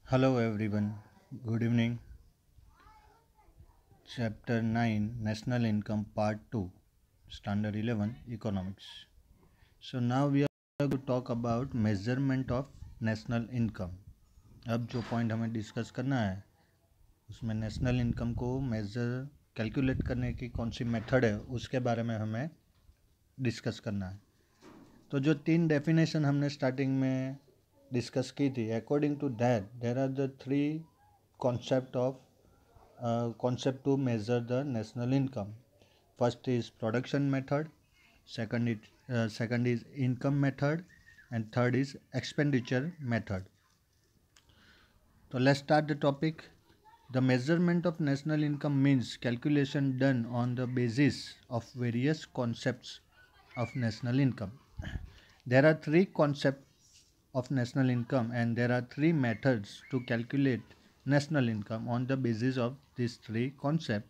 Hello everyone, good evening. Chapter 9 National Income Part 2 Standard 11 Economics. So now we are going to talk about measurement of national income. अब जो point हमें discuss करना है उसमें national income को measure calculate करने की कौन सी मेथड है उसके बारे में हमें डिस्कस करना है। तो जो तीन डेफिनेशन हमने स्टार्टिंग में डिस्कस की थी, according to that there are the three concept of concept to measure the national income. First is production method, second is income method, and third is expenditure method. So let's start the topic. The measurement of national income means calculation done on the basis of various concepts of national income. There are three concepts of national income and there are three methods to calculate national income on the basis of these three concepts: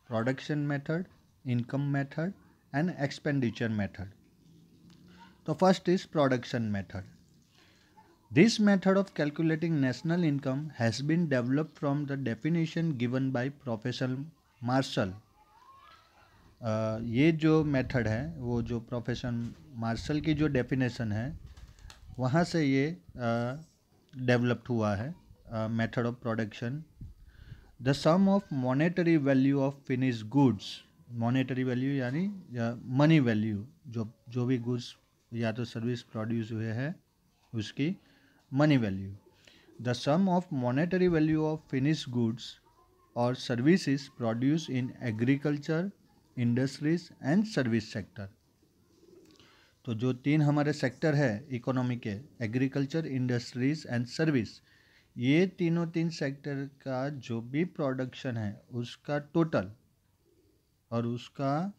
production method, income method, and expenditure method. The first is production method. This method of calculating national income has been developed from the definition given by Professor Marshall. ये जो method है वो जो professor martial की जो definition है वहाँ से ये डेवलप्ड हुआ है method of production. The sum of monetary value of finish goods, monetary value यानी मनी वैल्यू, जो भी गुड्स या तो सर्विस प्रोड्यूस हुए हैं उसकी money value. The sum of monetary value of finish goods और services produce in agriculture, industries and service sector. तो जो तीन हमारे सेक्टर है इकोनॉमी के, एग्रीकल्चर, इंडस्ट्रीज एंड सर्विस, ये तीन सेक्टर का जो भी प्रोडक्शन है उसका टोटल और उसका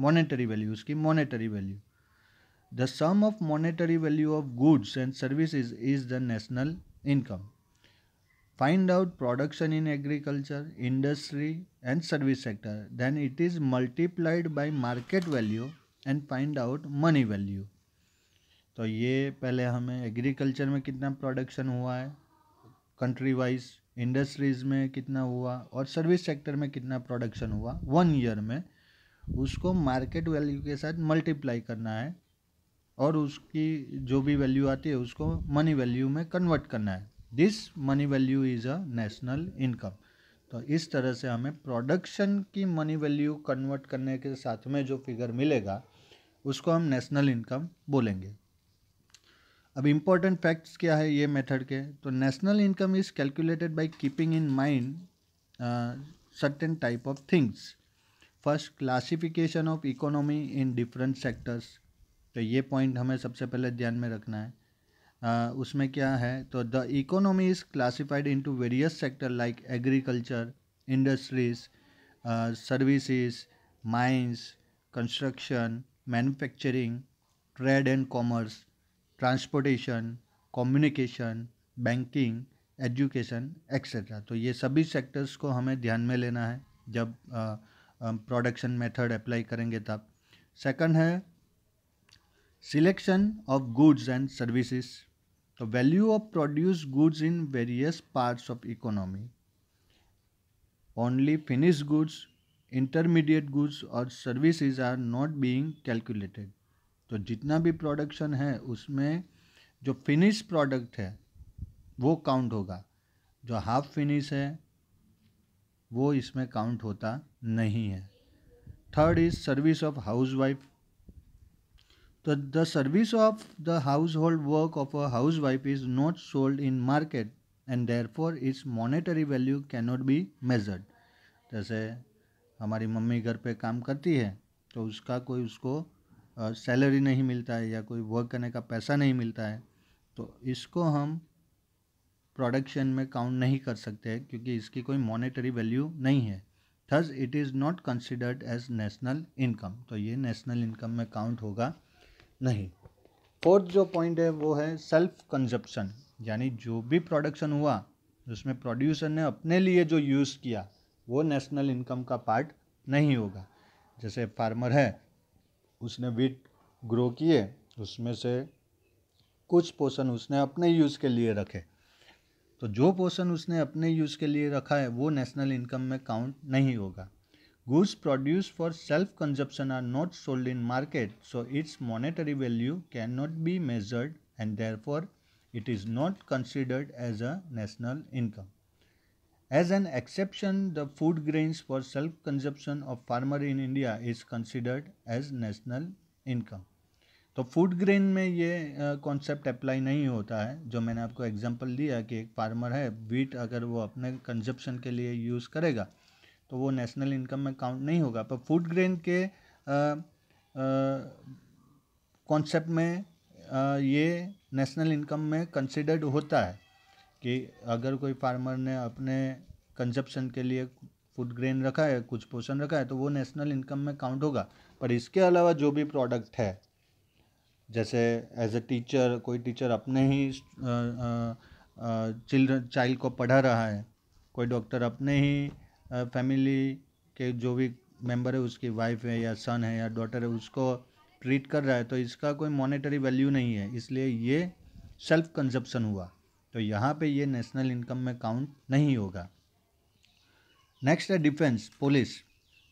मॉनेटरी वैल्यू, उसकी monetary value. The sum of monetary value of goods and services is the national income. Find out production in agriculture, industry and service sector. Then it is multiplied by market value and find out money value. तो ये पहले हमें agriculture में कितना production हुआ है country wise, industries में कितना हुआ और सर्विस सेक्टर में कितना प्रोडक्शन हुआ 1 ईयर में, उसको मार्केट वैल्यू के साथ मल्टीप्लाई करना है और उसकी जो भी वैल्यू आती है उसको मनी वैल्यू में कन्वर्ट करना है. This money value is a national income. तो इस तरह से हमें प्रोडक्शन की मनी वैल्यू कन्वर्ट करने के साथ में जो फिगर मिलेगा उसको हम नेशनल इनकम बोलेंगे. अब इम्पोर्टेंट फैक्ट्स क्या है ये मेथड के, तो national income is calculated by keeping in mind certain type of things. First, classification of economy in different sectors. तो ये पॉइंट हमें सबसे पहले ध्यान में रखना है. उसमें क्या है, तो the economy is classified into various sector like agriculture, industries, services, mines, construction, manufacturing, trade and commerce, transportation, communication, banking, education etcetera. तो ये सभी सेक्टर्स को हमें ध्यान में लेना है जब प्रोडक्शन मेथड अप्लाई करेंगे तब. सेकंड है selection of goods and services. तो value of produce goods in various parts of economy. Only finish goods, intermediate goods और services are not being calculated. तो जितना भी प्रोडक्शन है उसमें जो फिनिश प्रोडक्ट है वो काउंट होगा, जो हाफ फिनिश है वो इसमें काउंट होता नहीं है. Third is service of housewife. तो the service of the household work of a housewife is not sold in market and therefore its monetary value can not be measured. जैसे हमारी mummy घर पे काम करती है तो उसका कोई उसको सैलरी नहीं मिलता है या कोई वर्क करने का पैसा नहीं मिलता है, तो इसको हम प्रोडक्शन में काउंट नहीं कर सकते क्योंकि इसकी कोई मॉनेटरी वैल्यू नहीं है. Thus it is not considered as national income. तो ये नेशनल इनकम में काउंट होगा नहीं. फोर्थ जो पॉइंट है वो है सेल्फ कंजप्शन, यानी जो भी प्रोडक्शन हुआ उसमें प्रोड्यूसर ने अपने लिए जो यूज़ किया वो नेशनल इनकम का पार्ट नहीं होगा. जैसे फार्मर है, उसने वीट ग्रो किए, उसमें से कुछ पोर्शन उसने अपने यूज़ के लिए रखे, तो जो पोर्शन उसने अपने यूज़ के लिए रखा है वो नेशनल इनकम में काउंट नहीं होगा. Goods produced for self-consumption are not sold in market, so its monetary value cannot be measured and therefore it is not considered as a national income. As an exception, the food grains for self-consumption of farmer in India is considered as national income. तो food grain में ये concept apply नहीं होता है. जो मैंने आपको example दिया कि एक फार्मर है, वीट अगर वो अपने कंजप्शन के लिए यूज़ करेगा तो वो नेशनल इनकम में काउंट नहीं होगा. पर फूड ग्रेन के कॉन्सेप्ट में ये नेशनल इनकम में कंसिडर्ड होता है कि अगर कोई फार्मर ने अपने कंजप्शन के लिए फूड ग्रेन रखा है, कुछ पोर्शन रखा है, तो वो नेशनल इनकम में काउंट होगा. पर इसके अलावा जो भी प्रोडक्ट है, जैसे एज ए टीचर, कोई टीचर अपने ही चाइल्ड को पढ़ा रहा है, कोई डॉक्टर अपने ही फैमिली के जो भी मेंबर है, उसकी वाइफ है या सन है या डॉटर है, उसको ट्रीट कर रहा है, तो इसका कोई मॉनेटरी वैल्यू नहीं है, इसलिए ये सेल्फ कंजप्शन हुआ. तो यहाँ पे ये नेशनल इनकम में काउंट नहीं होगा. नेक्स्ट है defence, police.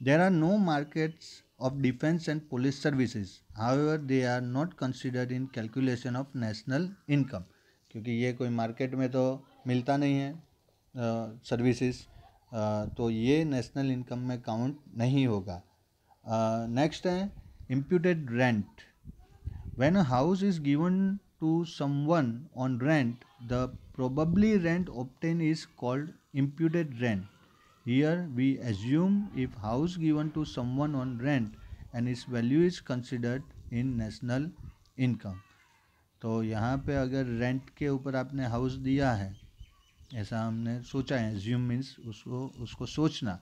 There are no markets of defense and police services, however they are not considered in calculation of national income, क्योंकि ये कोई मार्केट में तो मिलता नहीं है सर्विसेज, तो ये नेशनल इनकम में काउंट नहीं होगा. नेक्स्ट है imputed rent. When a house is given to someone on rent, the probably rent obtained is called imputed rent. Here we assume if house given to someone on rent and its value is considered in national income. तो यहाँ पे अगर rent के ऊपर आपने house दिया है, ऐसा हमने सोचा है, assume means उसको सोचना,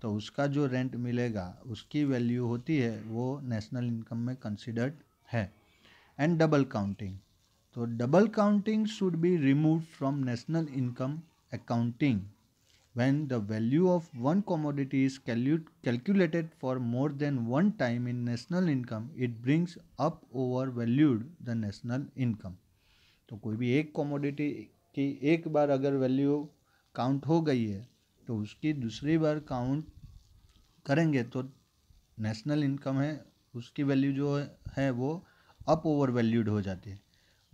तो उसका जो रेंट मिलेगा उसकी वैल्यू होती है वो नेशनल इनकम में कंसिडर्ड है. And double counting. तो double counting should be removed from national income accounting when the value of one commodity is calculated for more than one time in national income, it brings up overvalued the national income. तो कोई भी एक commodity की एक बार अगर value count हो गई है तो उसकी दूसरी बार काउंट करेंगे तो नेशनल इनकम है, उसकी वैल्यू जो है वो अप ओवर वैल्यूड हो जाती है.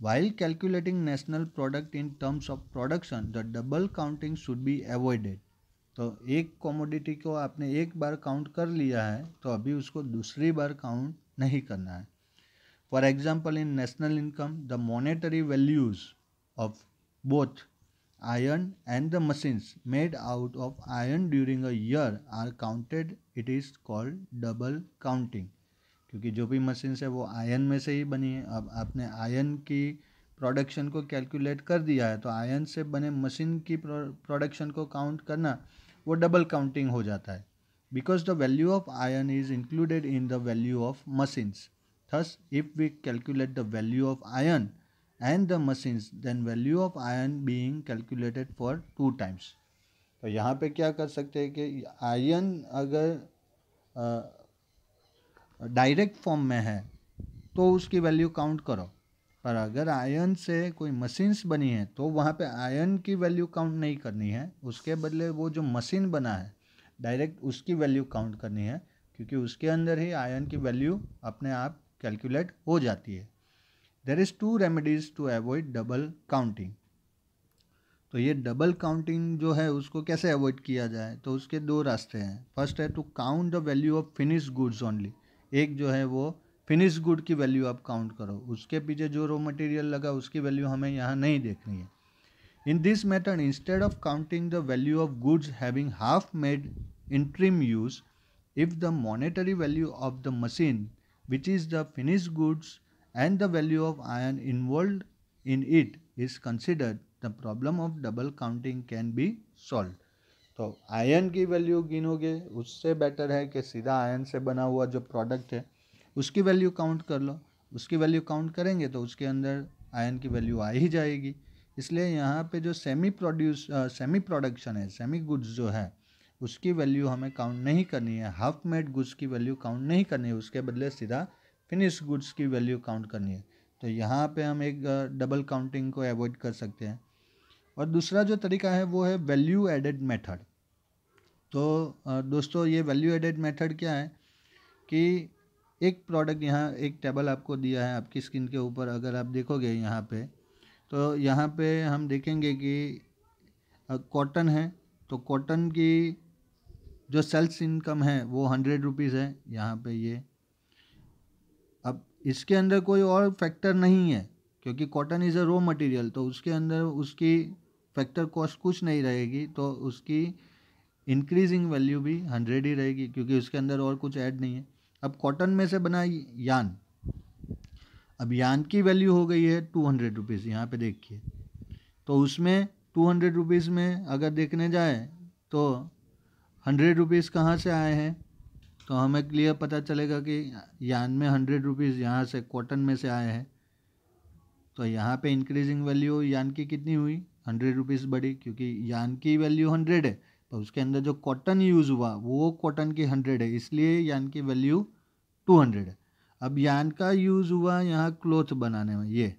While calculating national product in terms of production, the double counting should be avoided. तो एक कमोडिटी को आपने एक बार काउंट कर लिया है तो अभी उसको दूसरी बार काउंट नहीं करना है. For example, in national income the monetary values of both iron and the machines made out of iron during a year are counted. It is called double counting, क्योंकि जो भी मशीन्स है वो आयरन में से ही बनी है. अब आपने आयरन की प्रोडक्शन को कैलकुलेट कर दिया है तो आयरन से बने मशीन की प्रोडक्शन को काउंट करना वो डबल काउंटिंग हो जाता है. Because the value of iron is included in the value of machines. Thus if we calculate the value of iron and the machines, then value of iron being calculated for 2 times. तो यहाँ पे क्या कर सकते हैं कि iron अगर direct form में है तो उसकी वैल्यू काउंट करो, पर अगर आयरन से कोई मशीन्स बनी है तो वहाँ पे आयरन की वैल्यू काउंट नहीं करनी है, उसके बदले वो जो मशीन बना है डायरेक्ट उसकी वैल्यू काउंट करनी है, क्योंकि उसके अंदर ही आयरन की वैल्यू अपने आप कैलकुलेट हो जाती है. There is 2 remedies to avoid double counting. तो ये डबल काउंटिंग जो है उसको कैसे अवॉइड किया जाए, तो उसके 2 रास्ते हैं. फर्स्ट है to count the value of finish goods only. एक जो है वो फिनिश गुड की वैल्यू आप काउंट करो, उसके पीछे जो रॉ मटेरियल लगा उसकी वैल्यू हमें यहाँ नहीं देखनी है. In this method, instead of counting the value of goods having half made interim use, if the monetary value of the machine which is the finish goods and the value of iron involve in it is considered, the problem of double counting can be solve. तो iron की value गिनोगे उससे better है कि सीधा iron से बना हुआ जो प्रोडक्ट है उसकी वैल्यू काउंट कर लो. उसकी वैल्यू काउंट करेंगे तो उसके अंदर आयरन की वैल्यू आ ही जाएगी. इसलिए यहाँ पे जो सेमी प्रोडक्शन है, सेमी गुड्स जो है उसकी वैल्यू हमें काउंट नहीं करनी है, हाफ मेड गुड्स की वैल्यू काउंट नहीं करनी है, उसके बदले सीधा फिनिश गुड्स की वैल्यू काउंट करनी है. तो यहाँ पे हम एक डबल काउंटिंग को अवॉइड कर सकते हैं. और दूसरा जो तरीका है वो है वैल्यू एडेड मेथड। तो दोस्तों ये वैल्यू एडेड मेथड क्या है कि एक प्रोडक्ट, यहाँ एक टेबल आपको दिया है आपकी स्क्रीन के ऊपर, अगर आप देखोगे यहाँ पे, तो यहाँ पे हम देखेंगे कि कॉटन है, तो कॉटन की जो सेल्स इनकम है वो 100 रुपीज़ है यहाँ पे ये। अब इसके अंदर कोई और फैक्टर नहीं है क्योंकि cotton is a raw material, तो उसके अंदर उसकी फैक्टर कॉस्ट कुछ नहीं रहेगी, तो उसकी इंक्रीजिंग वैल्यू भी 100 ही रहेगी क्योंकि उसके अंदर और कुछ ऐड नहीं है। अब कॉटन में से बना यान, अब यान की वैल्यू हो गई है 200 रुपीज़, यहाँ पे देखिए। तो उसमें 200 रुपीज़ में अगर देखने जाए तो 100 रुपीज़ कहाँ से आए हैं, तो हमें क्लियर पता चलेगा कि यान में 100 रुपीज़ यहाँ से कॉटन में से आए हैं। तो यहाँ पे इंक्रीजिंग वैल्यू यान की कितनी हुई, 100 रुपीज़ बढ़ी क्योंकि यान की वैल्यू 100 है, तो उसके अंदर जो कॉटन यूज़ हुआ वो कॉटन की 100 है, इसलिए यान की वैल्यू 200 है। अब यान का यूज़ हुआ यहाँ क्लोथ बनाने में, ये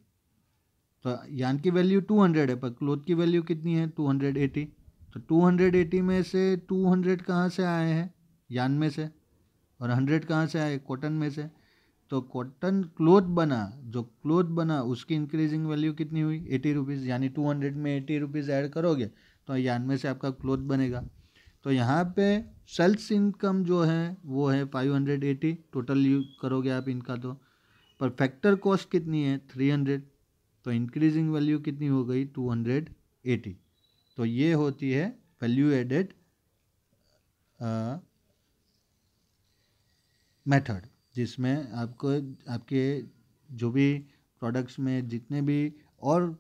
तो यान की वैल्यू 200 है पर क्लोथ की वैल्यू कितनी है 280। तो 280 में से 200 कहाँ से आए हैं, यान में से, और 100 कहाँ से आए, कॉटन में से। तो कॉटन क्लोथ बना, जो क्लोथ बना उसकी इंक्रीजिंग वैल्यू कितनी हुई 80 रुपीज़, यानी 200 में 80 रुपीज़ ऐड करोगे तो यान में से आपका क्लोथ बनेगा। तो यहाँ पे सेल्स इनकम जो है वो है 580, टोटल यूज करोगे आप इनका, तो पर फैक्टर कॉस्ट कितनी है 300, तो इंक्रीजिंग वैल्यू कितनी हो गई 280। तो ये होती है वैल्यू एडेड मेथड, जिसमें आपको आपके जो भी प्रोडक्ट्स में जितने भी और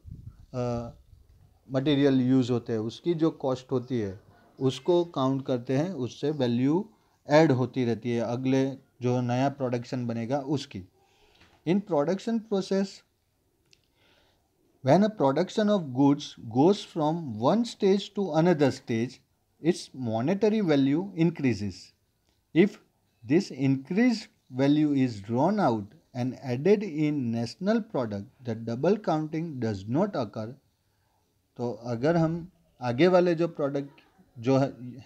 मटेरियल यूज़ होते हैं उसकी जो कॉस्ट होती है उसको काउंट करते हैं, उससे वैल्यू ऐड होती रहती है अगले जो नया प्रोडक्शन बनेगा उसकी। In production process, when a production of goods goes from one stage to another stage, its monetary value increases. If this increased value is drawn out and added in national product, the double counting does not occur. तो अगर हम आगे वाले जो product जो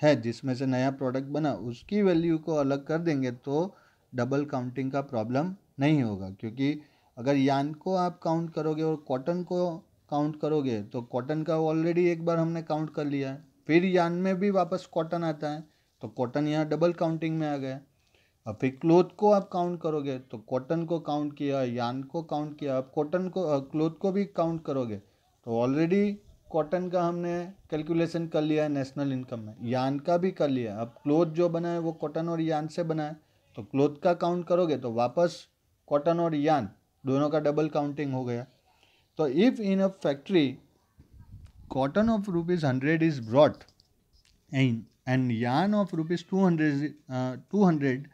है जिसमें से नया प्रोडक्ट बना उसकी वैल्यू को अलग कर देंगे तो डबल काउंटिंग का प्रॉब्लम नहीं होगा, क्योंकि अगर यान को आप काउंट करोगे और कॉटन को काउंट करोगे तो कॉटन का ऑलरेडी एक बार हमने काउंट कर लिया है, फिर यान में भी वापस कॉटन आता है तो कॉटन यहाँ डबल काउंटिंग में आ गया। अब फिर क्लोथ को आप काउंट करोगे तो कॉटन को काउंट किया, यान को काउंट किया, अब कॉटन को क्लोथ को भी काउंट करोगे तो ऑलरेडी कॉटन का हमने कैलकुलेशन कर लिया है नेशनल इनकम में, यान का भी कर लिया। अब क्लोथ जो बना है वो कॉटन और यान से बना है, तो क्लोथ का काउंट करोगे तो वापस कॉटन और यान दोनों का डबल काउंटिंग हो गया। तो if in a factory cotton of ₹100 is brought and yarn of ₹200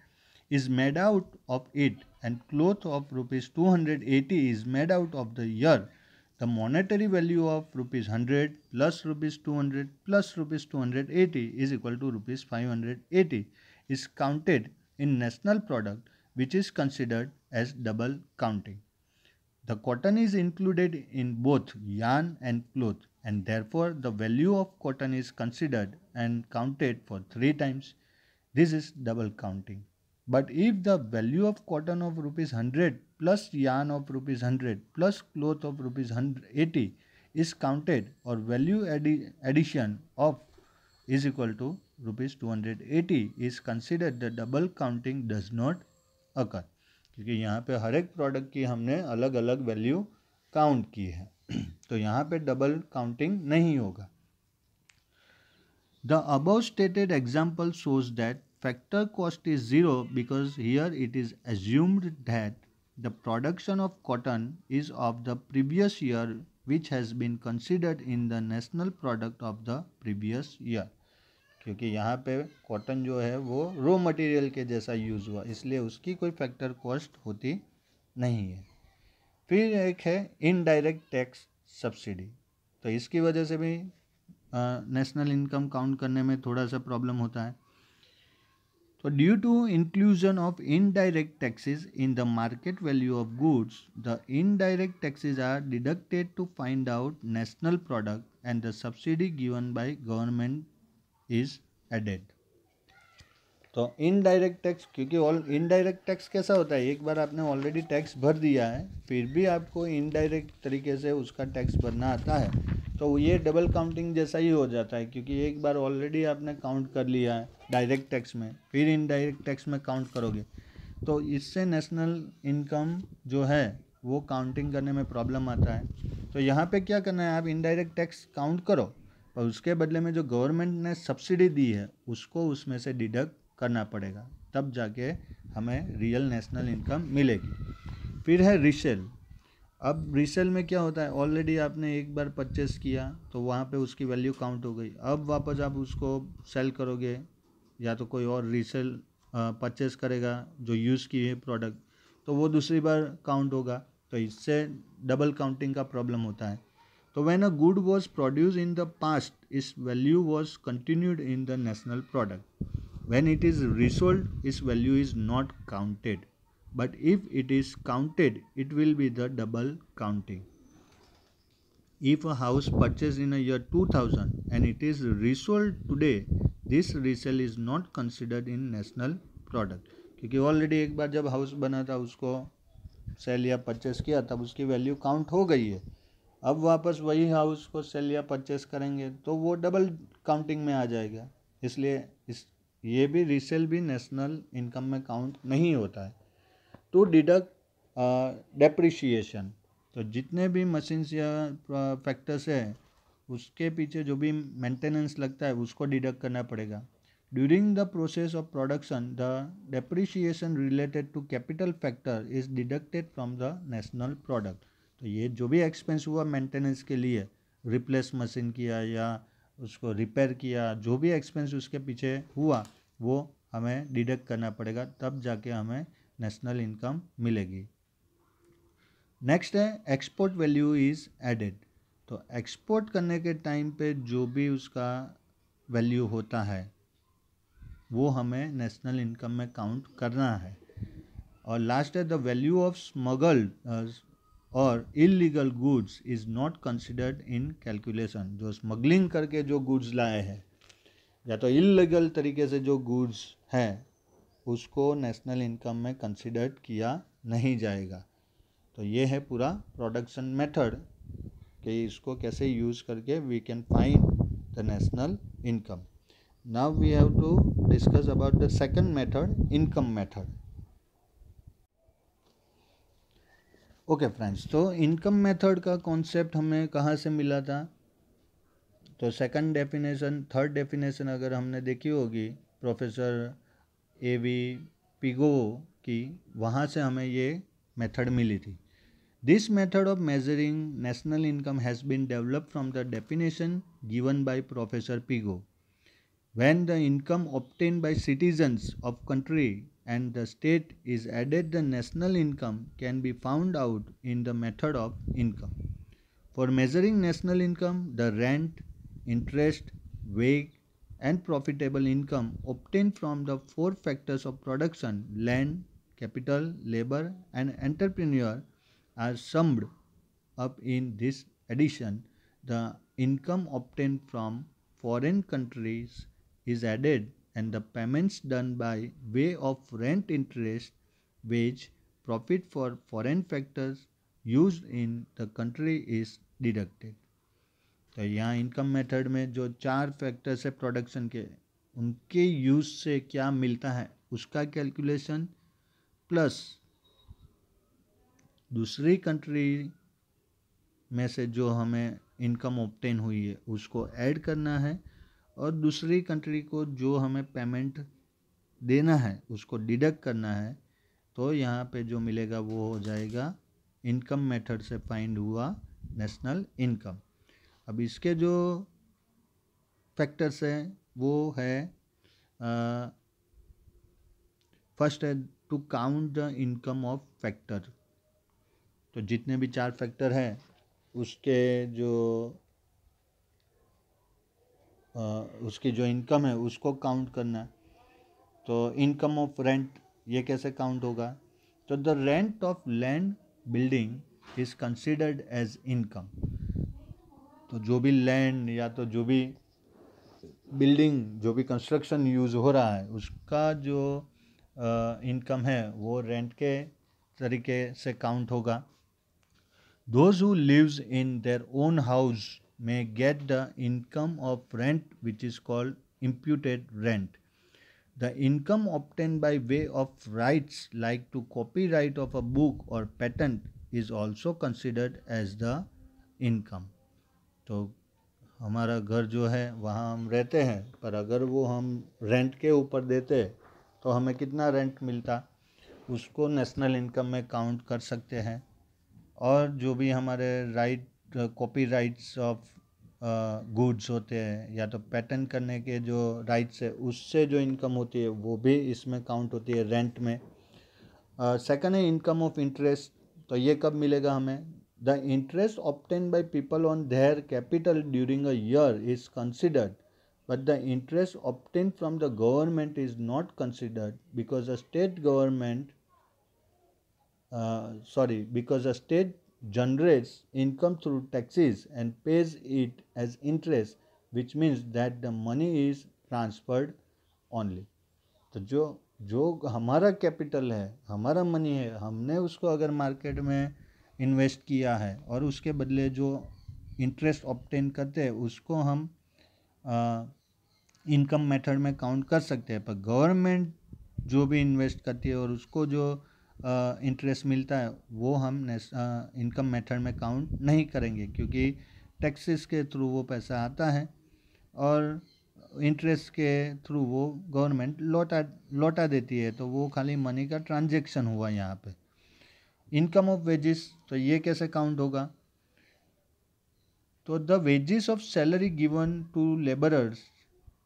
is made out of it and cloth of ₹280 is made out of the yarn, the monetary value of ₹100 plus ₹200 plus ₹280 is equal to ₹580 is counted in national product, which is considered as double counting. The cotton is included in both yarn and cloth, and therefore the value of cotton is considered and counted for 3 times. This is double counting. But if the value of cotton of ₹100 plus yarn of ₹100 plus cloth of ₹180 is counted, or value addition of is equal to ₹280 is considered, the double counting does not occur. क्योंकि यहाँ पे हर एक product की हमने अलग अलग value count की है तो यहाँ पे डबल काउंटिंग नहीं होगा। The above stated example shows that factor cost is zero because here it is assumed that the production of cotton is of the previous year which has been considered in the national product of the previous year. क्योंकि यहाँ पे cotton जो है वो raw material के जैसा use हुआ इसलिए उसकी कोई फैक्टर कॉस्ट होती नहीं है। फिर एक है इनडायरेक्ट टैक्स सब्सिडी, तो इसकी वजह से भी नेशनल इनकम काउंट करने में थोड़ा सा प्रॉब्लम होता है। तो due to inclusion of indirect taxes in the market value of goods, the indirect taxes are deducted to find out national product and the subsidy given by government is added. तो indirect tax, क्योंकि all indirect tax कैसा होता है, एक बार आपने already tax भर दिया है फिर भी आपको इनडायरेक्ट तरीके से उसका टैक्स भरना आता है, तो ये डबल काउंटिंग जैसा ही हो जाता है, क्योंकि एक बार ऑलरेडी आपने काउंट कर लिया है डायरेक्ट टैक्स में, फिर इनडायरेक्ट टैक्स में काउंट करोगे तो इससे नेशनल इनकम जो है वो काउंटिंग करने में प्रॉब्लम आता है। तो यहाँ पे क्या करना है, आप इनडायरेक्ट टैक्स काउंट करो और उसके बदले में जो गवर्नमेंट ने सब्सिडी दी है उसको उसमें से डिडक्ट करना पड़ेगा, तब जाके हमें रियल नेशनल इनकम मिलेगी। फिर है रीसेल। अब रीसेल में क्या होता है, ऑलरेडी आपने एक बार परचेस किया तो वहाँ पे उसकी वैल्यू काउंट हो गई, अब वापस आप उसको सेल करोगे या तो कोई और रीसेल परचेस करेगा जो यूज़ की है प्रोडक्ट, तो वो दूसरी बार काउंट होगा, तो इससे डबल काउंटिंग का प्रॉब्लम होता है। तो when a good was produce in the past, इस value was continued in the national product. When it is resold, its value is not counted. But if it is counted, it will be the double counting. If a house purchased in a year 2000 and it is resold today, this resale is not considered in national product. क्योंकि already एक बार जब house बना था उसको cell या purchase किया तब उसकी वैल्यू काउंट हो गई है, अब वापस वही हाउस को सेल या परचेस करेंगे तो वो डबल काउंटिंग में आ जाएगा, इसलिए ये भी रीसेल भी नेशनल इनकम में काउंट नहीं होता है। टू डिडक्ट डेप्रिशिएशन, तो जितने भी मशीन्स या फैक्टर्स है उसके पीछे जो भी मेंटेनेंस लगता है उसको डिडक्ट करना पड़ेगा। During the process of production the depreciation related to capital factor is deducted from the national product. तो ये जो भी एक्सपेंस हुआ मेंटेनेंस के लिए, रिप्लेस मशीन किया या उसको रिपेयर किया, जो भी एक्सपेंस उसके पीछे हुआ वो हमें डिडक्ट करना पड़ेगा, तब जाके हमें नेशनल इनकम मिलेगी। नेक्स्ट है एक्सपोर्ट वैल्यू इज़ एडेड। तो एक्सपोर्ट करने के टाइम पे जो भी उसका वैल्यू होता है वो हमें नेशनल इनकम में काउंट करना है। और लास्ट है द वैल्यू ऑफ स्मगल्ड और illegal goods is not considered in calculation. जो स्मगलिंग करके जो गुड्स लाए हैं या तो इलीगल तरीके से जो गुड्स है उसको नेशनल इनकम में कंसिडर्ड किया नहीं जाएगा। तो ये है पूरा प्रोडक्शन मेथड कि इसको कैसे यूज़ करके we can find the national income. Now we have to discuss about the second method, income method. Okay friends, तो इनकम मेथड का कॉन्सेप्ट हमें कहाँ से मिला था, तो सेकंड डेफिनेशन, थर्ड डेफिनेशन अगर हमने देखी होगी प्रोफेसर A.V. पिगो की, वहाँ से हमें ये मेथड मिली थी। This method of measuring national income has been developed from the definition given by professor Pigou. When the income obtained by citizens of country and the state is added, the national income can be found out in the method of income. For measuring national income, the rent, interest, wage and profitable income obtained from the four factors of production, land, capital, labor and entrepreneur are summed up in this addition. The income obtained from foreign countries is added and the payments done by way of rent, interest, wage, profit for foreign factors used in the country is deducted. तो यहाँ income method में जो चार factors है production के, उनके use से क्या मिलता है उसका कैलकुलेशन, प्लस दूसरी कंट्री में से जो हमें इनकम ऑब्टेन हुई है उसको ऐड करना है, और दूसरी कंट्री को जो हमें पेमेंट देना है उसको डिडक्ट करना है। तो यहाँ पे जो मिलेगा वो हो जाएगा इनकम मेथड से फाइंड हुआ नेशनल इनकम। अब इसके जो फैक्टर्स हैं वो है, फर्स्ट है to count the income of factor. तो जितने भी चार फैक्टर हैं उसके जो उसकी जो इनकम है उसको काउंट करना। तो इनकम ऑफ रेंट ये कैसे काउंट होगा? तो the rent of land building is considered as income. तो जो भी लैंड या तो जो भी बिल्डिंग, जो भी कंस्ट्रक्शन यूज़ हो रहा है, उसका जो इनकम है वो रेंट के तरीके से काउंट होगा। Those who lives in their own house may get the income of rent which is called imputed rent. The income obtained by way of rights like to copyright of a book or patent is also considered as the income. तो हमारा घर जो है वहाँ हम रहते हैं, पर अगर वो हम रेंट के ऊपर देते तो हमें कितना रेंट मिलता, उसको नेशनल इनकम में काउंट कर सकते हैं। और जो भी हमारे कॉपी राइट्स ऑफ गुड्स होते हैं या तो पैटर्न करने के जो राइट्स है, उससे जो इनकम होती है वो भी इसमें काउंट होती है रेंट में। सेकंड है इनकम ऑफ इंटरेस्ट। तो ये कब मिलेगा हमें? The interest obtain by people on their capital during a year is considered, but the interest obtain from the government is not considered because a state government because a state generates income through taxes and pays it as interest, which means that the money is transferred only. तो जो हमारा capital है, हमारा money है, हमने उसको अगर market में इन्वेस्ट किया है और उसके बदले जो इंटरेस्ट ऑब्टेन करते हैं उसको हम इनकम मेथड में काउंट कर सकते हैं। पर गवर्नमेंट जो भी इन्वेस्ट करती है और उसको जो इंटरेस्ट मिलता है वो हम इनकम मेथड में काउंट नहीं करेंगे, क्योंकि टैक्सेस के थ्रू वो पैसा आता है और इंटरेस्ट के थ्रू वो गवर्नमेंट लौटा देती है, तो वो खाली मनी का ट्रांजैक्शन हुआ यहाँ पे। इनकम ऑफ वेजेस, तो ये कैसे काउंट होगा? तो the wages of salary given to labourers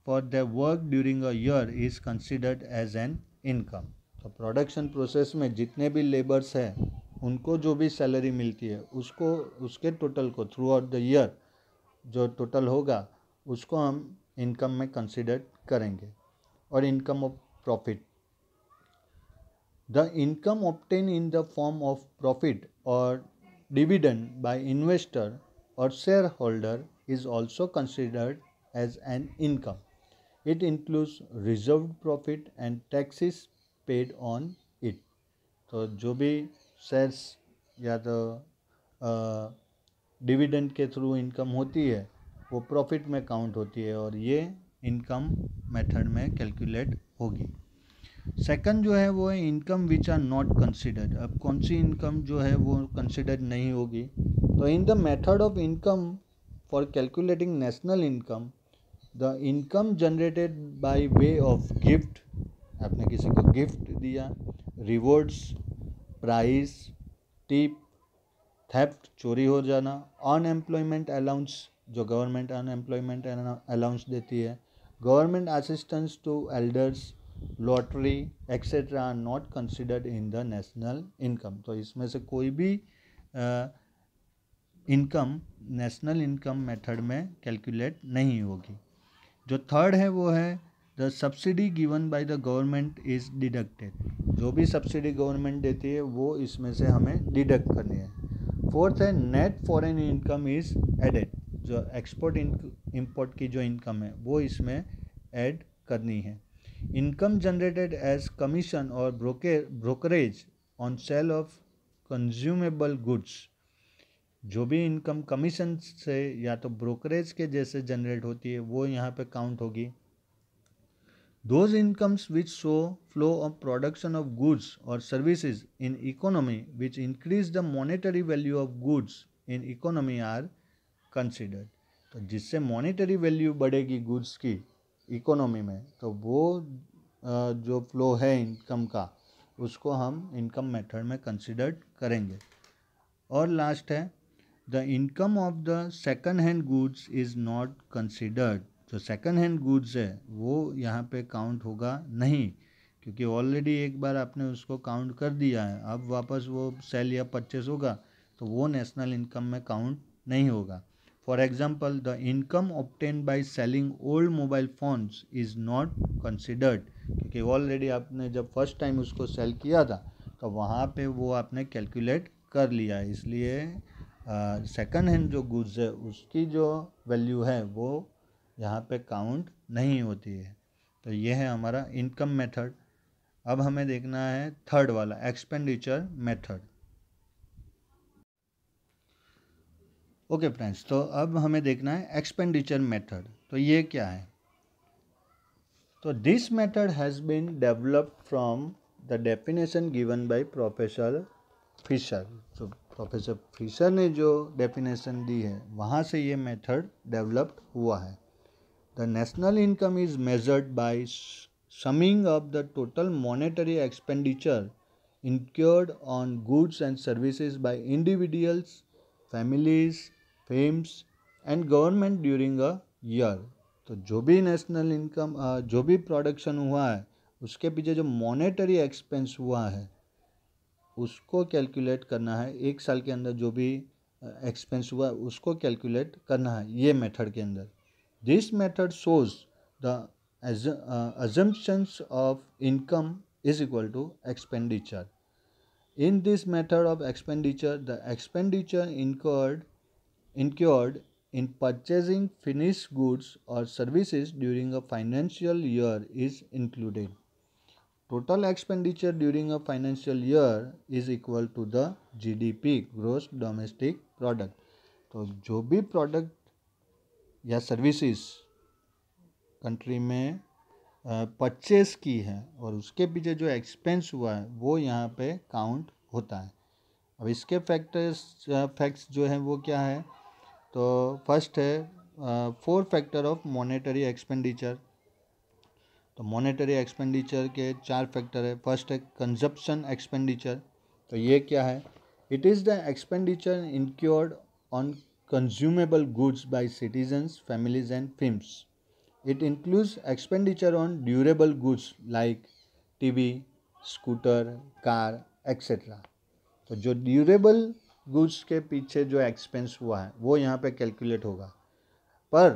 for the work during a year is considered as an income. तो प्रोडक्शन प्रोसेस में जितने भी लेबर्स हैं उनको जो भी सैलरी मिलती है उसको, उसके टोटल को थ्रू आउट द ईयर जो टोटल होगा उसको हम इनकम में कंसिडर करेंगे। और income of profit, the income obtain in the form of profit और डिविडेंड बाय इन्वेस्टर और share holder is also considered as an income. It includes reserved profit and taxes paid on it. तो जो भी shares या तो dividend के through income होती है वो प्रॉफिट में काउंट होती है और ये इनकम मेथड में कैलकुलेट होगी। सेकंड जो है वो है income which are not considered. अब कौन सी इनकम जो है वो कंसिडर्ड नहीं होगी? तो in the method of income for calculating national income, the income generated by way of gift, आपने किसी को गिफ्ट दिया, रिवॉर्ड्स, प्राइस, टिप, थेफ्ट चोरी हो जाना, अनएम्प्लॉयमेंट अलाउंस जो गवर्नमेंट अनएम्प्लॉयमेंट अलाउंस देती है, government assistance to elders, lottery etcetera are not considered in the national income. तो इसमें से कोई भी इनकम नेशनल इनकम मेथड में कैलकुलेट नहीं होगी। जो थर्ड है वो है the subsidy given by the government is deducted. जो भी सब्सिडी गवर्नमेंट देती है वो इसमें से हमें डिडक्ट करनी है। फोर्थ है net foreign income is added. जो एक्सपोर्ट इंपोर्ट की जो इनकम है वो इसमें ऐड करनी है। इनकम जनरेटेड एज कमीशन और brokerage on sale of consumable goods. जो भी इनकम कमीशन से या तो ब्रोकरेज के जैसे जनरेट होती है वो यहाँ पे काउंट होगी। Those incomes which show flow of production of goods or services in economy which increase the monetary value of goods in economy are considered. तो जिससे monetary value बढ़ेगी goods की इकोनॉमी में, तो वो जो फ्लो है इनकम का उसको हम इनकम मेथड में कंसिडर करेंगे। और लास्ट है the income of the second hand goods is not considered. जो सेकंड हैंड गुड्स है वो यहाँ पे काउंट होगा नहीं, क्योंकि ऑलरेडी एक बार आपने उसको काउंट कर दिया है, अब वापस वो सेल या परचेस होगा तो वो नेशनल इनकम में काउंट नहीं होगा। For example the income obtain by selling old mobile phones is not considered क्योंकि ऑलरेडी आपने जब फर्स्ट टाइम उसको सेल किया था तो वहाँ पे वो आपने कैलकुलेट कर लिया है, इसलिए सेकंड हैंड जो गुड्स है उसकी जो वैल्यू है वो यहाँ पे काउंट नहीं होती है। तो ये है हमारा इनकम मेथड। अब हमें देखना है थर्ड वाला एक्सपेंडिचर मेथड। ओके फ्रेंड्स, तो अब हमें देखना है एक्सपेंडिचर मेथड। तो ये क्या है? तो this method has been developed from the definition given by professor Fisher. तो प्रोफेसर फिशर ने जो डेफिनेशन दी है वहाँ से ये मेथड डेवलप्ड हुआ है। The national income is measured bye summing up the total monetary expenditure incurred on goods and services by individuals, families, firms and government during a year। तो जो भी नेशनल इनकम जो भी प्रोडक्शन हुआ है उसके पीछे जो मॉनेटरी एक्सपेंस हुआ है उसको कैलकुलेट करना है। एक साल के अंदर जो भी एक्सपेंस हुआ उसको कैलकुलेट करना है ये मेथड के अंदर। This method shows the assumptions of income is equal to expenditure. In this method of expenditure, the expenditure incurred in purchasing finished goods or services during a financial year is included. Total expenditure during a financial year is equal to the GDP, gross domestic product। तो जो भी product या services country में purchase की है और उसके पीछे जो एक्सपेंस हुआ है वो यहाँ पे काउंट होता है। अब इसके फैक्ट्स जो हैं वो क्या है? तो फर्स्ट है 4 फैक्टर ऑफ मॉनेटरी एक्सपेंडिचर। तो मॉनेटरी एक्सपेंडिचर के 4 फैक्टर है। फर्स्ट है कंजप्शन एक्सपेंडिचर। तो ये क्या है? It is the expenditure incurred on consumable goods by citizens, families and firms. It includes expenditure on durable goods like TV, scooter, car, etc। तो जो ड्यूरेबल गुड्स के पीछे जो एक्सपेंस हुआ है वो यहाँ पे कैलकुलेट होगा। पर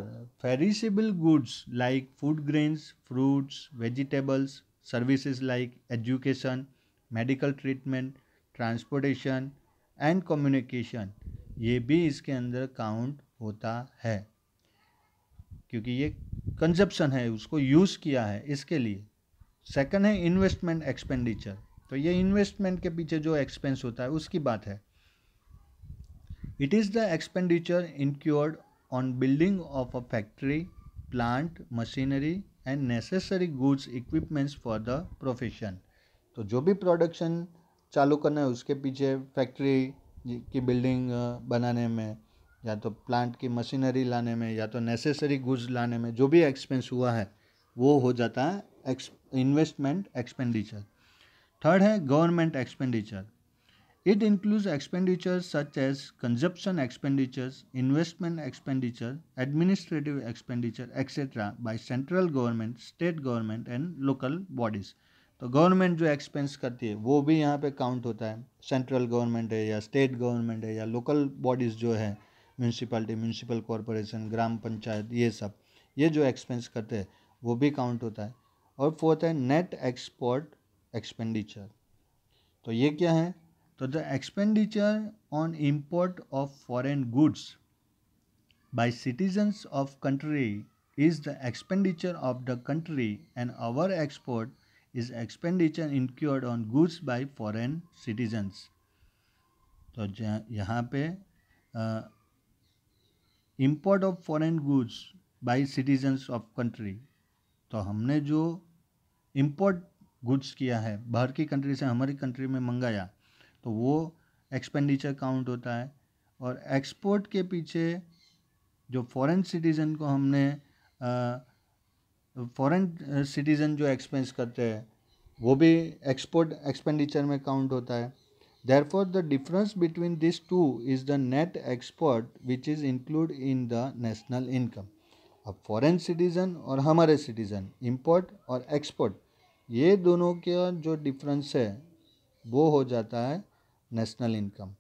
perishable goods like food grains, fruits, vegetables, services like education, medical treatment, transportation and communication, ये भी इसके अंदर काउंट होता है क्योंकि ये कंजप्शन है, उसको यूज़ किया है इसके लिए। सेकंड है इन्वेस्टमेंट एक्सपेंडिचर। तो ये इन्वेस्टमेंट के पीछे जो एक्सपेंस होता है उसकी बात है। It is the expenditure incurred on building of a factory, plant, machinery and necessary goods equipments for the profession. तो जो भी प्रोडक्शन चालू करना है उसके पीछे फैक्ट्री की बिल्डिंग बनाने में या तो प्लांट की मशीनरी लाने में या तो नेसेसरी गुड्स लाने में जो भी एक्सपेंस हुआ है वो हो जाता है इन्वेस्टमेंट एक्सपेंडिचर। थर्ड है government expenditure. It includes expenditures such as consumption expenditures, investment expenditure, administrative expenditure etcetera by central government, state government and local bodies. तो गवर्नमेंट जो एक्सपेंस करती है वो भी यहाँ पे काउंट होता है। सेंट्रल गवर्नमेंट है या स्टेट गवर्नमेंट है या लोकल बॉडीज़ जो है, म्यूनसिपैलिटी, म्यूनसिपल कॉरपोरेशन, ग्राम पंचायत, ये सब ये जो एक्सपेंस करते हैं वो भी काउंट होता है। और फोर्थ है नेट एक्सपोर्ट एक्सपेंडिचर। तो ये क्या है? तो the expenditure on import of foreign goods by citizens of country is the expenditure of the country and our export is expenditure incurred on goods by foreign citizens. तो यहाँ पे import of foreign goods by citizens of country, तो हमने जो import goods किया है बाहर की कंट्री से हमारी कंट्री में मंगाया तो वो एक्सपेंडिचर काउंट होता है। और एक्सपोर्ट के पीछे जो फॉरेन सिटीज़न को हमने फॉरेन सिटीज़न जो एक्सपेंस करते हैं वो भी एक्सपोर्ट एक्सपेंडिचर में काउंट होता है। Therefore, the difference between these two is the net export which is included in the national income। अब फॉरेन सिटीज़न और हमारे सिटीज़न, इम्पोर्ट और एक्सपोर्ट, ये दोनों का जो डिफरेंस है वो हो जाता है national income.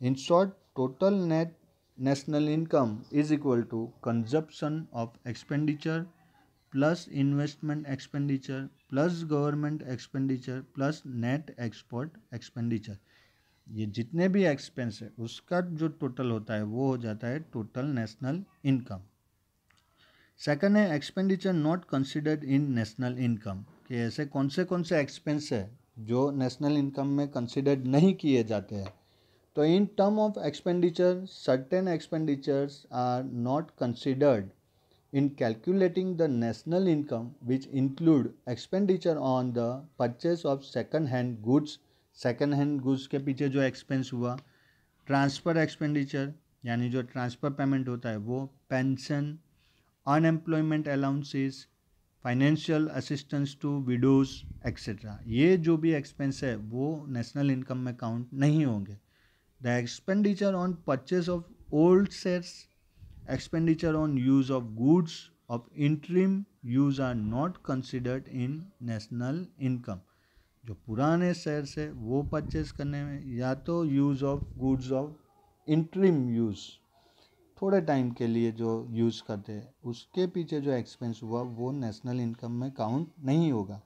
In short, total net national income is equal to consumption of expenditure plus investment expenditure plus government expenditure plus net export expenditure, ये जितने भी एक्सपेंस है उसका जो टोटल होता है वो हो जाता है टोटल नेशनल इनकम। सेकंड है expenditure not considered in national income, कि ऐसे कौन से एक्सपेंस है जो नेशनल इनकम में कंसिडर्ड नहीं किए जाते हैं। तो in term of expenditure certain expenditures are not considered in calculating the national income, which include expenditure on the purchase of second hand goods, second hand goods के पीछे जो एक्सपेंस हुआ, ट्रांसफ़र एक्सपेंडिचर यानी जो ट्रांसफ़र पेमेंट होता है वो, pension, unemployment allowances, financial assistance to widows etcetera, ये जो भी एक्सपेंस है वो नेशनल इनकम में काउंट नहीं होंगे। The expenditure on purchase of old shares, expenditure on use of goods of interim use are not considered in national income। जो पुराने शेयर्स है वो परचेज करने में, या तो use of goods of interim use, थोड़े टाइम के लिए जो यूज़ करते हैं, उसके पीछे जो एक्सपेंस हुआ वो नेशनल इनकम में काउंट नहीं होगा।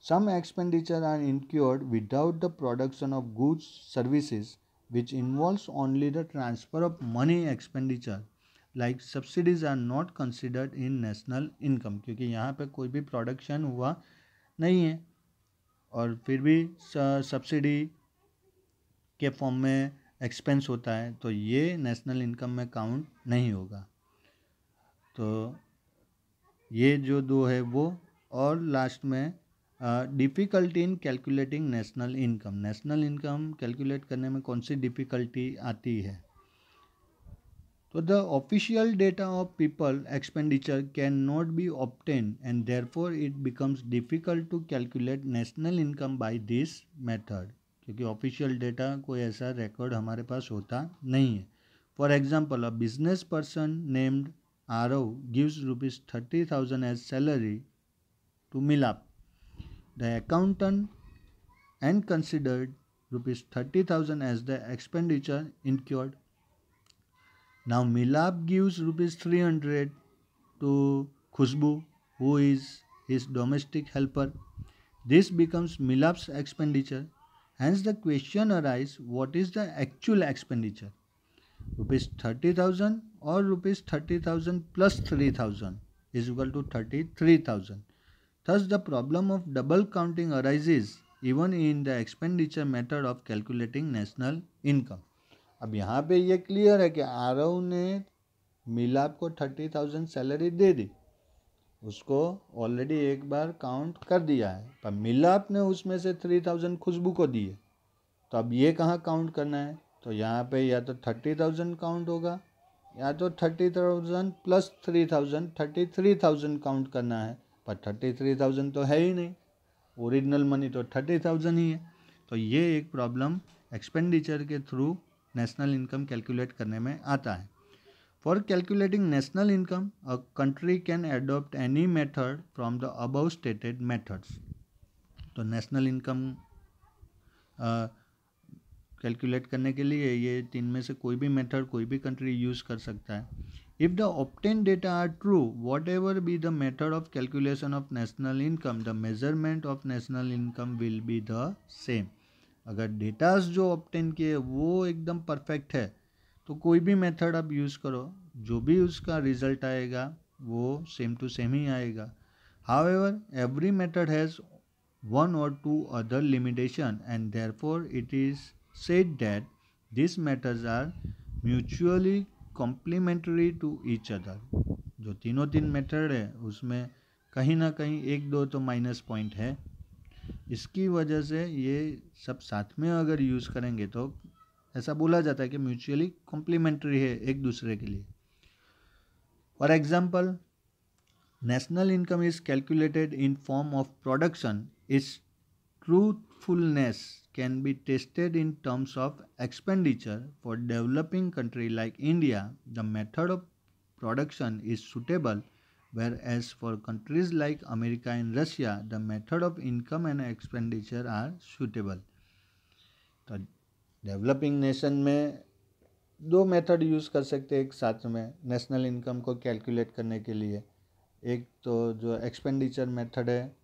Some expenditure are incurred without the production of goods services which involves only the transfer of money expenditure like subsidies are not considered in national income, क्योंकि यहाँ पे कोई भी प्रोडक्शन हुआ नहीं है और फिर भी सब्सिडी के फॉर्म में एक्सपेंस होता है, तो ये नेशनल इनकम में काउंट नहीं होगा। तो ये जो दो है वो, और लास्ट में difficulty in calculating national income, national income calculate करने में कौन सी डिफ़िकल्टी आती है। So the official data of people expenditure cannot be obtained and therefore it becomes difficult to calculate national income by this method, क्योंकि official data कोई ऐसा record हमारे पास होता नहीं है। For example, a business person named Arav gives rupees 30,000 as salary to Milap. The accountant and considered rupees 30,000 as the expenditure incurred. Now Milap gives rupees 300 to Khushbu, who is his domestic helper. This becomes Milap's expenditure. Hence the question arises, what is the actual expenditure? Rupees 30,000 or rupees 30,000 plus 3,000 is equal to 33,000. Thus the problem of double counting arises even in the expenditure method of calculating national income. अब यहाँ पे ये clear है कि आरव ने मिलाप को 30,000 salary दे दी, उसको ऑलरेडी एक बार काउंट कर दिया है, पर मिलाप ने उसमें से 3,000 खुशबू को दिए, तो अब ये कहाँ काउंट करना है। तो यहाँ पे या तो 30,000 काउंट होगा या तो 30,000 प्लस 3,000 33,000 काउंट करना है, पर 33,000 तो है ही नहीं, ओरिजिनल मनी तो 30,000 ही है। तो ये एक प्रॉब्लम एक्सपेंडिचर के थ्रू नेशनल इनकम कैलकुलेट करने में आता है। For calculating national income a country can adopt any method from the above stated methods. तो नेशनल इनकम कैलकुलेट करने के लिए ये तीन में से कोई भी मेथड कोई भी कंट्री यूज़ कर सकता है। If the obtain data are true, whatever be the method of calculation of national income, the measurement of national income will be the same. अगर डेटास जो ऑब्टेन किए वो एकदम परफेक्ट है तो कोई भी मेथड आप यूज़ करो, जो भी उसका रिजल्ट आएगा वो सेम टू सेम ही आएगा। However every method has one or two other limitation and therefore it is said that these methods are mutually complementary to each other। जो तीन मेथड है उसमें कहीं ना कहीं एक दो तो माइनस पॉइंट है, इसकी वजह से ये सब साथ में अगर यूज़ करेंगे तो ऐसा बोला जाता है कि म्यूचुअली कॉम्प्लीमेंट्री है एक दूसरे के लिए। For example, national income is calculated in form of production. Its truthfulness can be tested in terms of expenditure. For developing country like India, the method of production is suitable, whereas for countries like America and Russia, the method of income and expenditure are suitable. तो developing nation में दो method use कर सकते हैं एक साथ में national income को कैलकुलेट करने के लिए। एक तो जो एक्सपेंडिचर मेथड है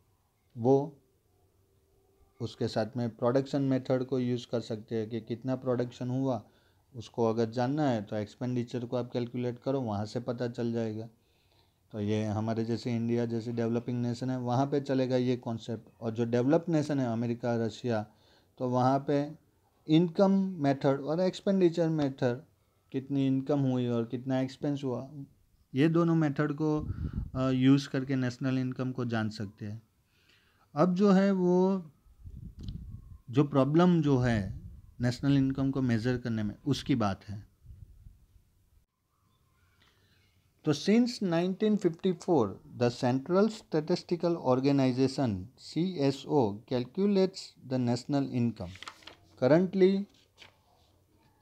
वो, उसके साथ में प्रोडक्शन मेथड को यूज़ कर सकते हैं कि कितना प्रोडक्शन हुआ, उसको अगर जानना है तो एक्सपेंडिचर को आप कैलकुलेट करो, वहाँ से पता चल जाएगा। तो ये हमारे जैसे इंडिया जैसे डेवलपिंग नेशन है वहाँ पे चलेगा ये कॉन्सेप्ट। और जो डेवलप्ड नेशन है अमेरिका, रशिया, तो वहाँ पे इनकम मेथड और एक्सपेंडिचर मेथड, कितनी इनकम हुई और कितना एक्सपेंस हुआ, ये दोनों मेथड को यूज़ करके नेशनल इनकम को जान सकते हैं। अब जो है वो जो प्रॉब्लम जो है नेशनल इनकम को मेज़र करने में, उसकी बात है। तो since 1954 the central statistical organisation CSO calculates the national income. Currently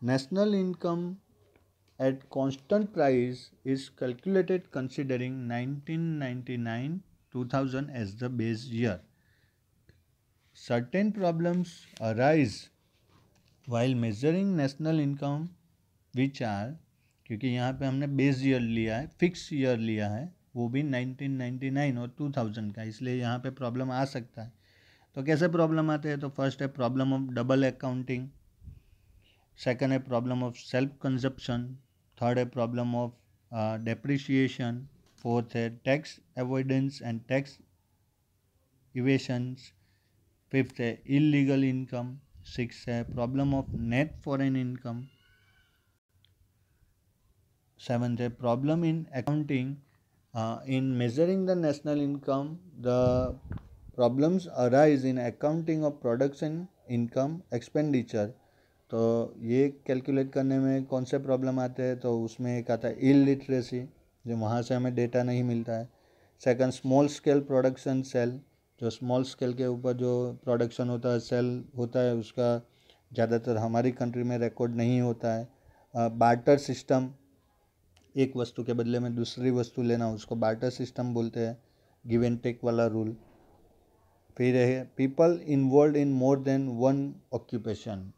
national income at constant price is calculated considering 1999-2000 as the base year. Certain problems arise while measuring national income which are, क्योंकि यहाँ पे हमने base year लिया है, fix year लिया है, वो भी 1999 और 2000 का, इसलिए यहाँ पे प्रॉब्लम आ सकता है। तो कैसे प्रॉब्लम आते हैं? तो फर्स्ट है problem of double accounting, second है problem of self consumption, third है प्रॉब्लम ऑफ डेप्रिशिएशन, फोर्थ है tax avoidance and tax evasions, fifth है इलीगल इनकम, सिक्स है problem of net foreign income, seventh है problem in accounting in measuring the national income, the problems arise in accounting of production income expenditure. तो ये calculate करने में कौन से problem आते हैं? तो उसमें एक आता है इलिटरेसी, जो वहाँ से हमें डेटा नहीं मिलता है। Second small scale production sale, जो स्मॉल स्केल के ऊपर जो प्रोडक्शन होता है, सेल होता है, उसका ज़्यादातर हमारी कंट्री में रिकॉर्ड नहीं होता है। बार्टर सिस्टम, एक वस्तु के बदले में दूसरी वस्तु लेना, उसको बार्टर सिस्टम बोलते हैं, गिव एंड टेक वाला रूल। फिर है people involve in more than one occupation.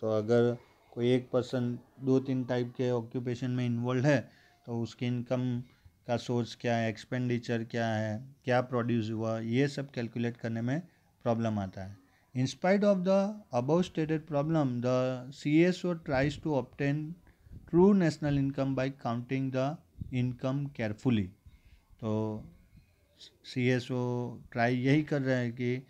तो अगर कोई एक पर्सन 2-3 टाइप के ऑक्यूपेशन में इन्वॉल्व है तो उसकी इनकम का सोर्स क्या है, एक्सपेंडिचर क्या है, क्या प्रोड्यूस हुआ, ये सब कैलकुलेट करने में प्रॉब्लम आता है। In spite of the above stated problem, the CSO tries to obtain true national income by counting the income carefully. तो CSO ट्राई यही कर रहा है कि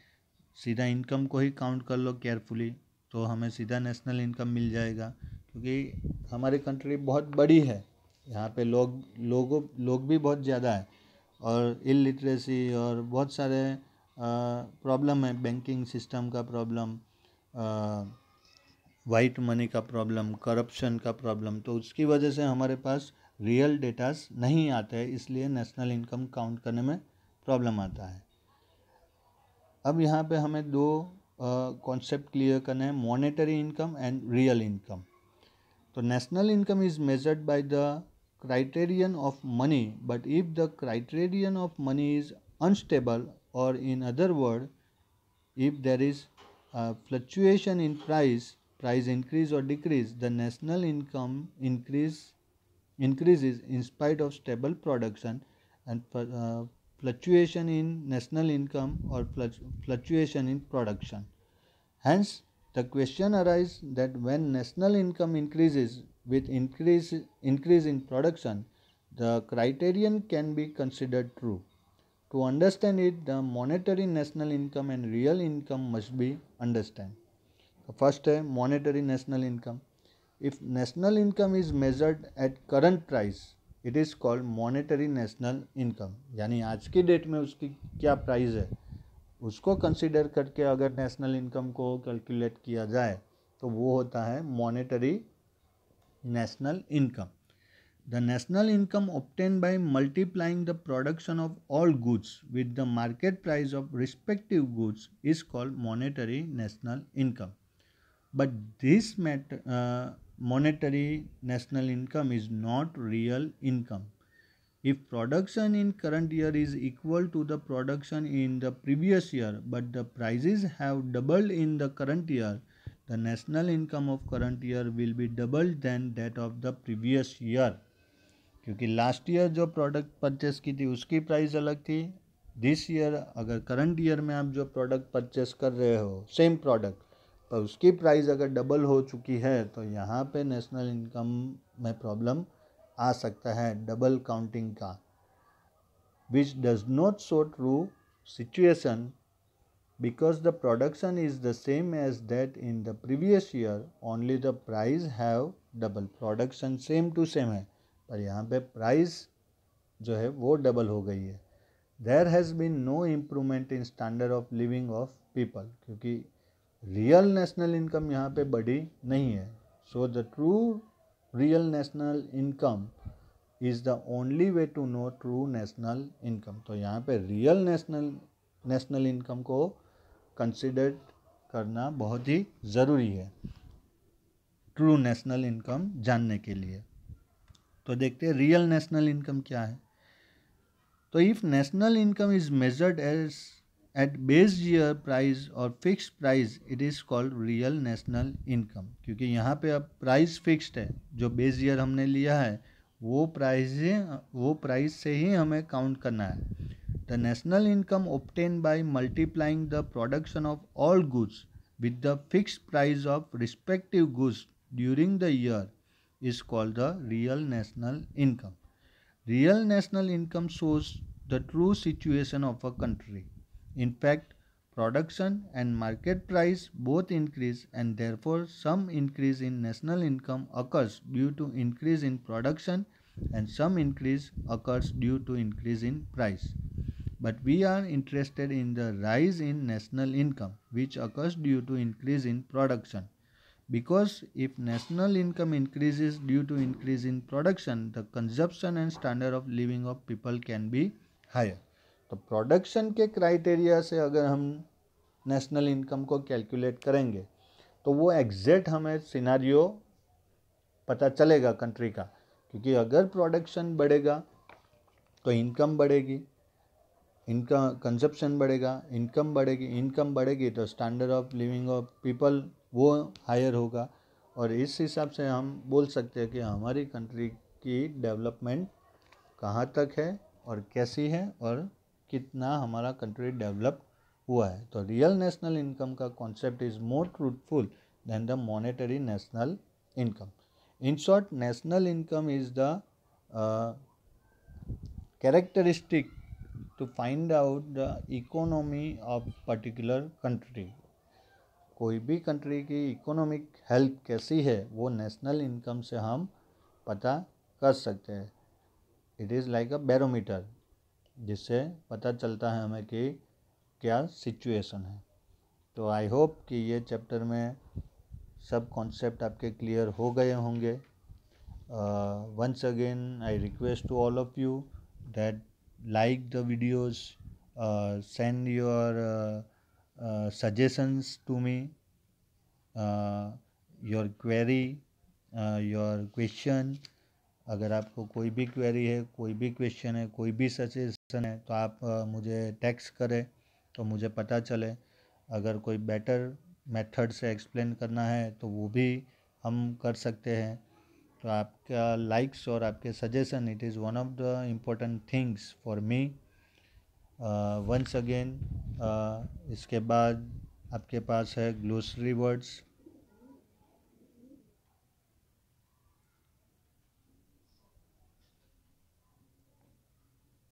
सीधा इनकम को ही काउंट कर लो केयरफुली, तो हमें सीधा नेशनल इनकम मिल जाएगा। क्योंकि हमारी कंट्री बहुत बड़ी है, यहाँ पे लोग भी बहुत ज़्यादा है, और इलिटरेसी और बहुत सारे प्रॉब्लम है, बैंकिंग सिस्टम का प्रॉब्लम, वाइट मनी का प्रॉब्लम, करप्शन का प्रॉब्लम, तो उसकी वजह से हमारे पास रियल डेटास नहीं आते हैं, इसलिए नेशनल इनकम काउंट करने में प्रॉब्लम आता है। अब यहाँ पे हमें दो कॉन्सेप्ट क्लियर करना है, monetary income and real income. तो national income is measured by the criterion of money, but if the criterion of money is unstable, or in other word, if there is fluctuation in price increase or decrease, the national income increases in spite of stable production, and fluctuation in national income or fluctuation in production. Hence, the question arises that when national income increases with increase in production, the criterion can be considered true. To understand it, the monetary national income and real income must be understood. First है monetary national income. If national income is measured at current price, it is called monetary national income. यानी आज की date में उसकी क्या price है, उसको consider करके अगर नेशनल इनकम को कैलकुलेट किया जाए तो वो होता है monetary national income. The national income obtained by multiplying the production of all goods with the market price of respective goods is called monetary national income. But this monetary national income is not real income. If production in current year is equal to the production in the previous year, but the prices have doubled in the current year, the national income of current year will be double than that of the previous year. क्योंकि last year जो product purchase की थी उसकी price अलग थी। This year अगर current year में आप जो प्रोडक्ट परचेस कर रहे हो सेम प्रोडक्ट पर उसकी प्राइस अगर डबल हो चुकी है तो यहाँ पे नेशनल इनकम में प्रॉब्लम आ सकता है, डबल काउंटिंग का, which does not show true situation because the production is the same as that in the previous year, only the price have double। Production same to same है पर यहाँ पे price जो है वो डबल हो गई है। There has been no improvement in standard of living of people, क्योंकि रियल नेशनल इनकम यहाँ पे बढ़ी नहीं है। So the true real national income is the only way to know true national income. तो यहाँ पे रियल नेशनल इनकम को कंसिडर करना बहुत ही ज़रूरी है ट्रू नेशनल इनकम जानने के लिए। तो देखते हैं रियल नेशनल इनकम क्या है। तो if national income is measured as at base year price or fix price, it is called real national income. क्योंकि यहाँ पे अब प्राइस फिक्स्ड है, जो बेस ईयर हमने लिया है वो प्राइस से ही हमें काउंट करना है। The national income obtained by multiplying the production of all goods with the fixed price of respective goods during the year is called the real national income. Real national income shows the true situation of a country. In fact, production and market price both increase, and therefore some increase in national income occurs due to increase in production and some increase occurs due to increase in price. But we are interested in the rise in national income which occurs due to increase in production, because if national income increases due to increase in production, the consumption and standard of living of people can be higher। तो production के criteria से अगर हम national income को calculate करेंगे तो वो exact हमें सिनारियो पता चलेगा कंट्री का। क्योंकि अगर प्रोडक्शन बढ़ेगा तो इनकम बढ़ेगी, इनका कंजप्शन बढ़ेगा, इनकम बढ़ेगी तो standard of living of people वो हायर होगा। और इस हिसाब से हम बोल सकते हैं कि हमारी कंट्री की डेवलपमेंट कहाँ तक है और कैसी है और कितना हमारा कंट्री डेवलप हुआ है। तो रियल नेशनल इनकम का concept is more truthful than the monetary national income. In short, national income is the characteristic to find out the economy of particular country। कोई भी कंट्री की इकोनॉमिक हेल्थ कैसी है वो नेशनल इनकम से हम पता कर सकते हैं। It is like a barometer, जिससे पता चलता है हमें कि क्या सिचुएशन है। तो आई होप कि ये चैप्टर में सब कॉन्सेप्ट आपके क्लियर हो गए होंगे। Once again I request to all of you that like the videos, send your suggestions to me, your query, your question। अगर आपको कोई भी क्वेरी है, कोई भी क्वेश्चन है, कोई भी सजेशन है तो आप मुझे टेक्स्ट करें तो मुझे पता चले। अगर कोई बेटर मेथड से एक्सप्लेन करना है तो वो भी हम कर सकते हैं। तो आपका लाइक्स और आपके suggestion, it is one of the important things for me. Once again इसके बाद आपके पास है ग्लोसरी वर्ड्स।